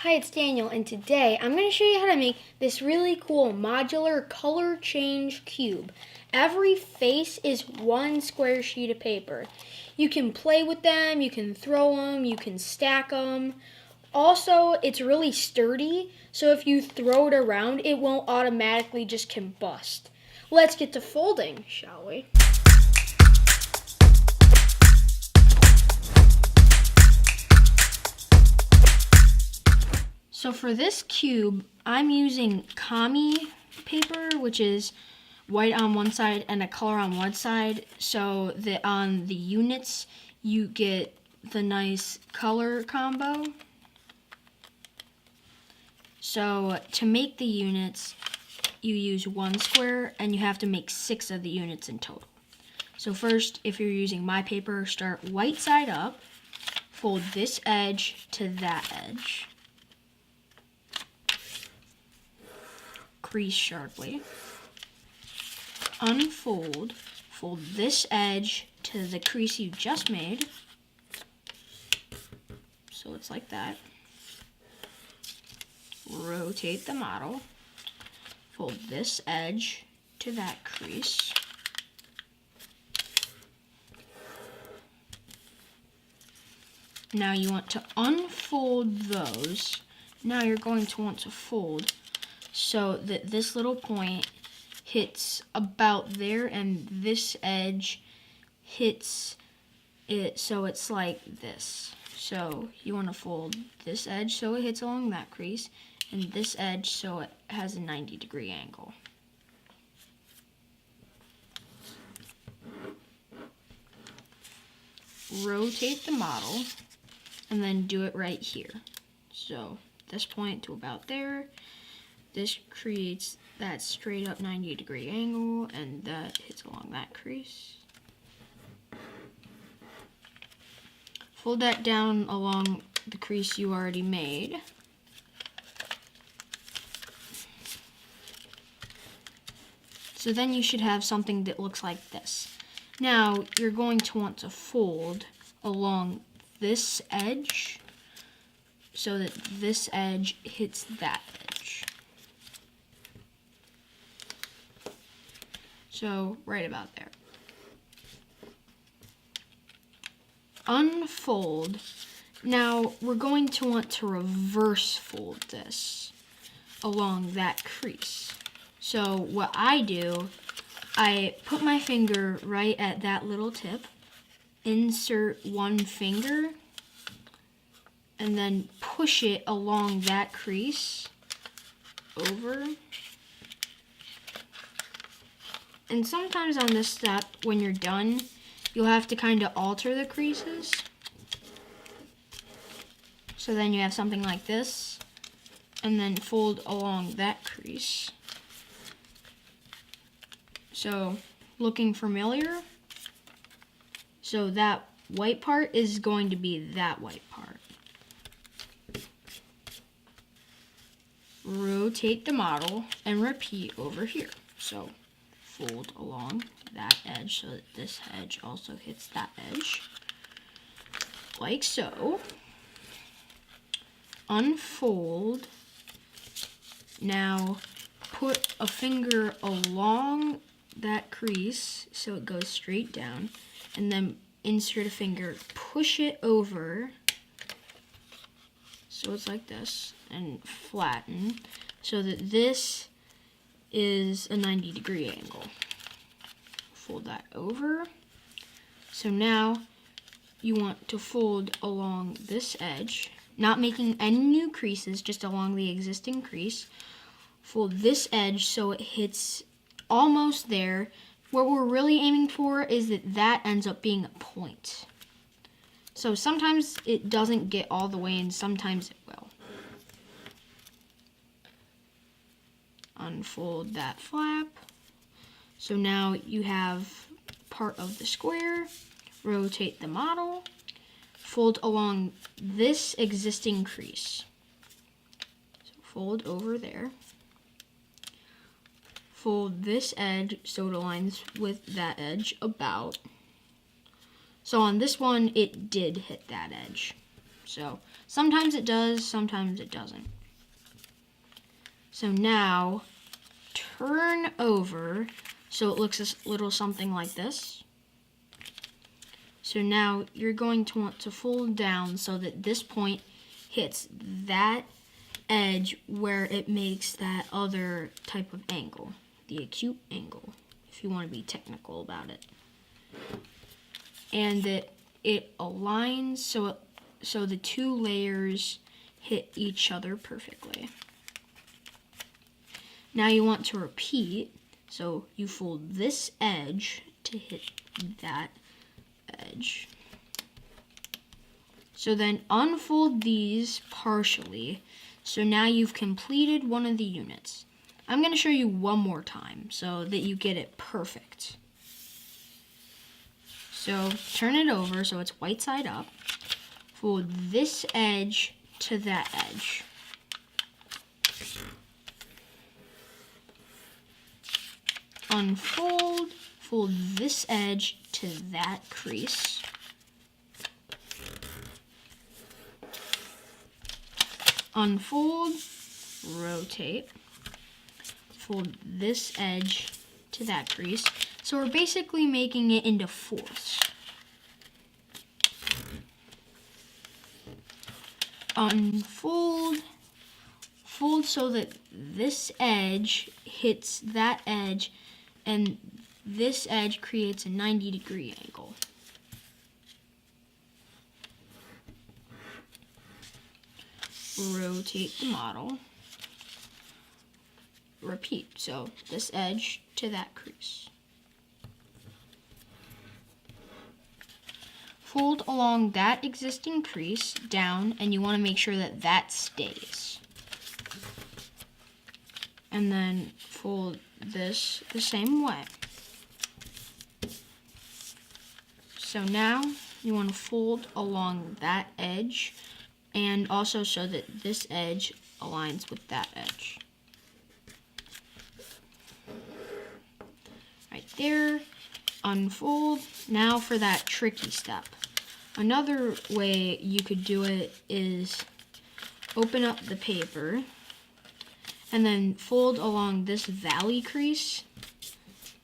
Hi, it's Daniel, and today I'm going to show you how to make this really cool modular color change cube. Every face is one square sheet of paper. You can play with them, you can throw them, you can stack them. Also, it's really sturdy, so if you throw it around, it won't automatically just combust. Let's get to folding, shall we? So for this cube, I'm using kami paper, which is white on one side and a color on one side, so that on the units you get the nice color combo. So to make the units, you use one square and you have to make 6 of the units in total. So first, if you're using my paper, start white side up, fold this edge to that edge. Crease sharply, unfold, fold this edge to the crease you just made, so it's like that. Rotate the model, fold this edge to that crease, now you want to unfold those. Now you're going to want to fold so that this little point hits about there and this edge hits it, so it's like this. So you want to fold this edge so it hits along that crease and this edge so it has a 90-degree angle. Rotate the model and then do it right here. So this point to about there. This creates that straight up 90-degree angle, and that hits along that crease. Fold that down along the crease you already made. So then you should have something that looks like this. Now you're going to want to fold along this edge so that this edge hits that edge. So right about there. Unfold. Now we're going to want to reverse fold this along that crease. So what I do, I put my finger right at that little tip, insert one finger, and then push it along that crease over. And sometimes on this step, when you're done, you'll have to kind of alter the creases. So then you have something like this, and then fold along that crease. So, looking familiar? So that white part is going to be that white part. Rotate the model and repeat over here. So fold along that edge so that this edge also hits that edge, like so. Unfold. Now put a finger along that crease so it goes straight down, and then insert a finger, push it over so it's like this, and flatten so that this is a 90-degree angle. Fold that over. So now you want to fold along this edge, not making any new creases, just along the existing crease. Fold this edge so it hits almost there. What we're really aiming for is that that ends up being a point. So sometimes it doesn't get all the way and sometimes it will. Unfold that flap. So now you have part of the square. Rotate the model. Fold along this existing crease. So fold over there. Fold this edge so it aligns with that edge about. So on this one, it did hit that edge. So Sometimes it does, sometimes it doesn't. So now, turn over so it looks a little something like this. So now you're going to want to fold down so that this point hits that edge where it makes that other type of angle, the acute angle, if you want to be technical about it. And that it aligns so the two layers hit each other perfectly. Now you want to repeat, so you fold this edge to hit that edge. So then unfold these partially. So now you've completed one of the units. I'm going to show you one more time so that you get it perfect. So turn it over so it's white side up. Fold this edge to that edge. Unfold, fold this edge to that crease. Unfold, rotate, fold this edge to that crease. So we're basically making it into fourths. Unfold, fold so that this edge hits that edge and this edge creates a 90-degree angle. Rotate the model. Repeat, so this edge to that crease. Fold along that existing crease down, and you want to make sure that that stays. And then fold this the same way. So now you want to fold along that edge, and also so that this edge aligns with that edge. Right there, unfold. Now for that tricky step. Another way you could do it is open up the paper and then fold along this valley crease,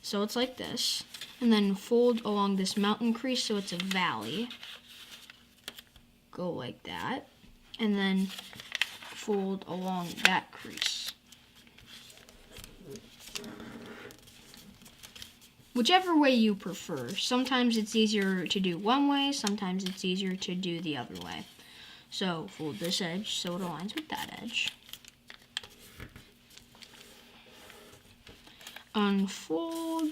so it's like this, and then fold along this mountain crease so it's a valley. Go like that, and then fold along that crease. Whichever way you prefer. Sometimes it's easier to do one way, sometimes it's easier to do the other way. So fold this edge so it aligns with that edge. Unfold.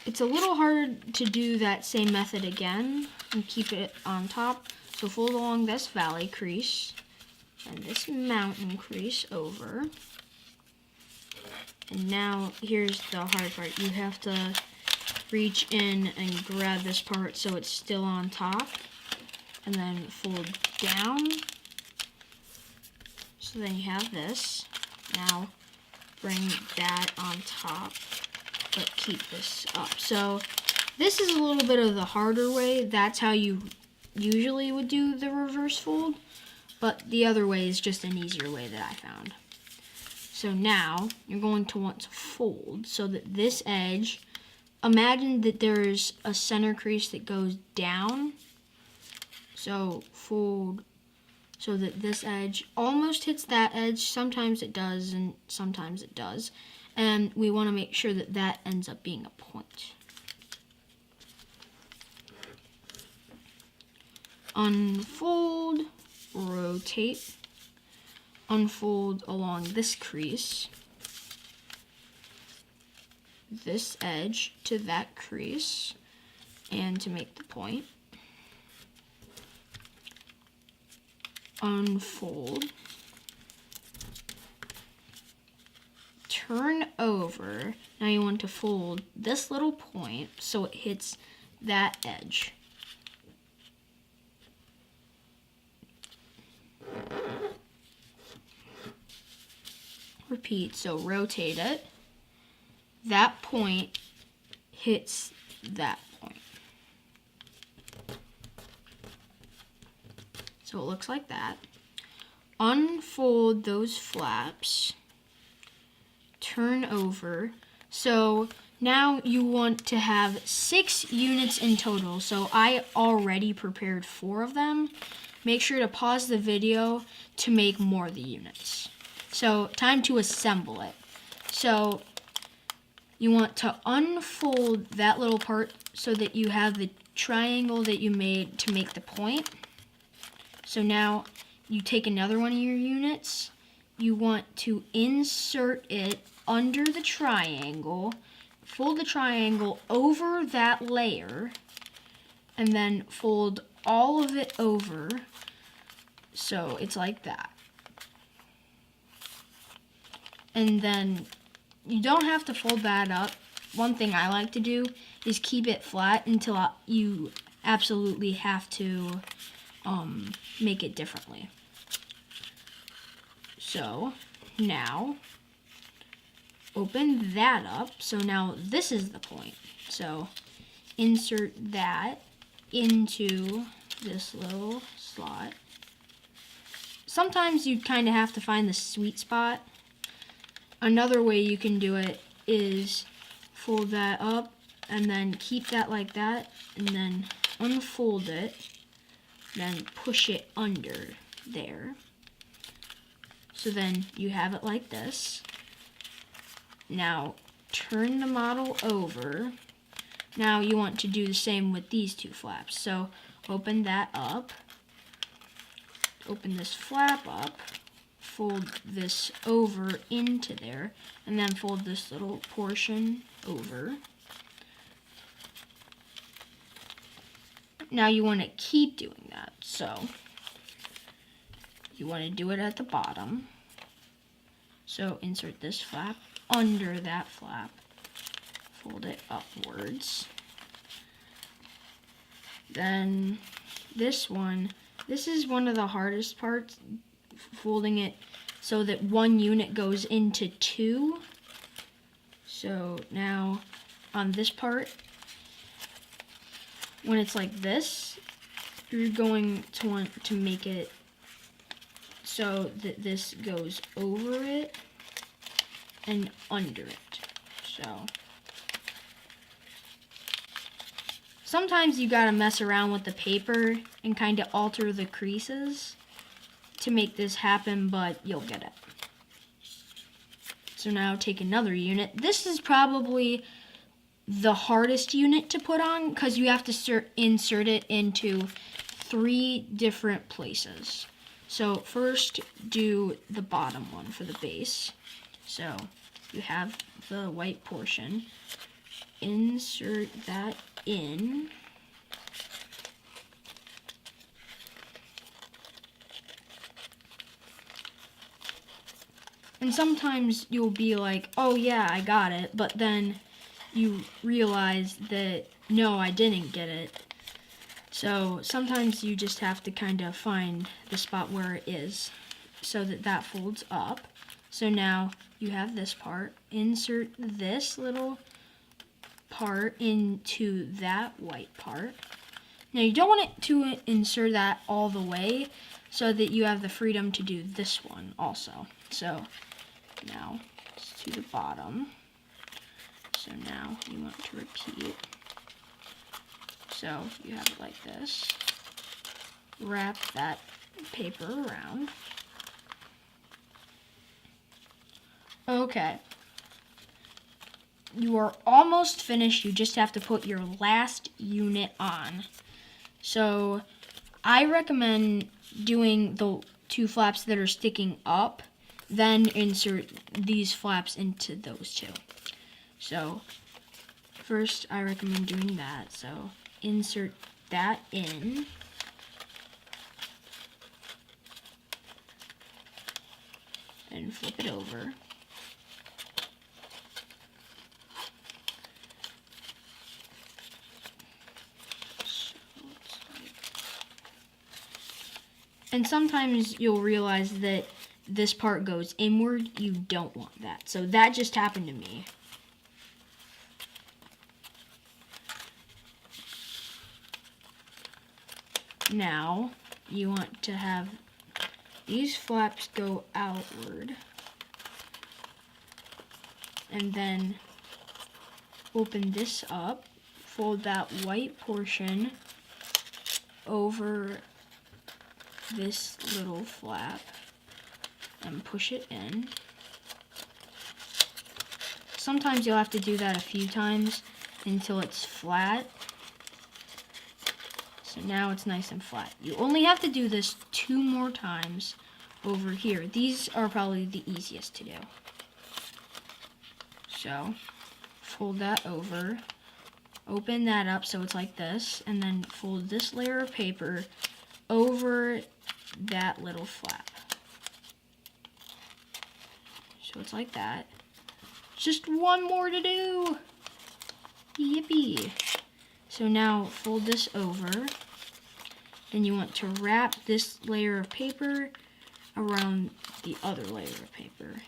It's a little hard to do that same method again and keep it on top. So fold along this valley crease and this mountain crease over. And now here's the hard part. You have to reach in and grab this part so it's still on top. And then fold down. So then you have this. Now bring that on top, but keep this up. So this is a little bit of the harder way. That's how you usually would do the reverse fold. But the other way is just an easier way that I found. So now you're going to want to fold so that this edge, imagine that there's a center crease that goes down. So fold so that this edge almost hits that edge. Sometimes it does and sometimes it does. And we want to make sure that that ends up being a point. Unfold, rotate. Unfold along this crease, this edge to that crease, and to make the point. Unfold, turn over. Now you want to fold this little point so it hits that edge. Repeat, so rotate it. That point hits that point. So it looks like that. Unfold those flaps, turn over. So now you want to have 6 units in total. So I already prepared 4 of them. Make sure to pause the video to make more of the units. So time to assemble it. So you want to unfold that little part so that you have the triangle that you made to make the point. So now you take another one of your units. You want to insert it under the triangle, fold the triangle over that layer, and then fold all of it over so it's like that. And then you don't have to fold that up. One thing I like to do is keep it flat until you absolutely have to make it differently. So now open that up. So now this is the point. So insert that into this little slot. Sometimes you kind of have to find the sweet spot. Another way you can do it is fold that up and then keep that like that and then unfold it, then push it under there. So then you have it like this. Now turn the model over. Now you want to do the same with these 2 flaps. So open that up, open this flap up, fold this over into there, and then fold this little portion over. Now you want to keep doing that. So you want to do it at the bottom. So insert this flap under that flap, fold it upwards. Then this is one of the hardest parts, folding it so that 1 unit goes into 2. So now on this part, when it's like this, you're going to want to make it so that this goes over it and under it. So sometimes you gotta mess around with the paper and kind of alter the creases to make this happen, but you'll get it. So now take another unit. This is probably the hardest unit to put on because you have to insert it into 3 different places. So first do the bottom one for the base. So you have the white portion, insert that in. And sometimes you'll be like, oh yeah, I got it, but then you realize that, no, I didn't get it. So sometimes you just have to kind of find the spot where it is so that that folds up. So now you have this part, insert this little part into that white part. Now you don't want it to insert that all the way so that you have the freedom to do this one also. So now it's to the bottom. So now you want to repeat. So you have it like this. Wrap that paper around. Okay. You are almost finished. You just have to put your last unit on. So I recommend doing the 2 flaps that are sticking up, then insert these flaps into those 2. So first I recommend doing that. So insert that in. And flip it over. And sometimes you'll realize that this part goes inward. You don't want that. So that just happened to me. Now, you want to have these flaps go outward. And then open this up, fold that white portion over this little flap and push it in. Sometimes you'll have to do that a few times until it's flat. So now it's nice and flat. You only have to do this 2 more times over here. These are probably the easiest to do. So fold that over, open that up so it's like this, and then fold this layer of paper over that little flap. So it's like that. Just 1 more to do. Yippee. So now fold this over. Then you want to wrap this layer of paper around the other layer of paper.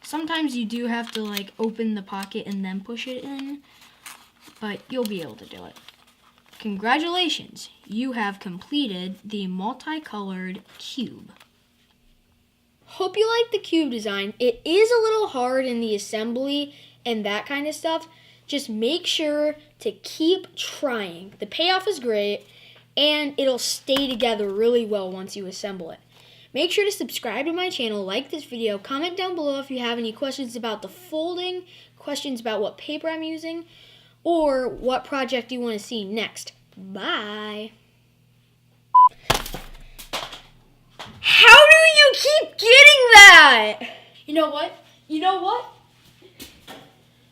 Sometimes you do have to like open the pocket and then push it in, but you'll be able to do it. Congratulations, you have completed the multicolored cube. Hope you like the cube design. It is a little hard in the assembly and that kind of stuff. Just make sure to keep trying. The payoff is great and it'll stay together really well once you assemble it. Make sure to subscribe to my channel, like this video, comment down below if you have any questions about the folding, questions about what paper I'm using, or what project you want to see next. Bye! How do you keep getting that? You know what? You know what?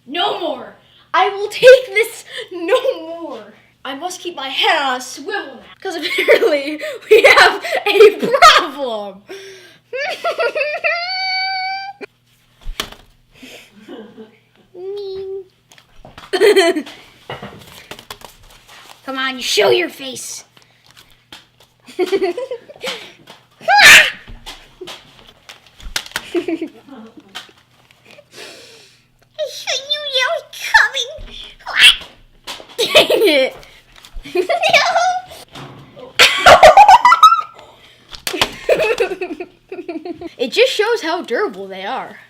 No more! I will take this no more! I must keep my head on a swivel now, because apparently we have a problem. Come on, you show your face. I knew you were coming. Dang it. It just shows how durable they are.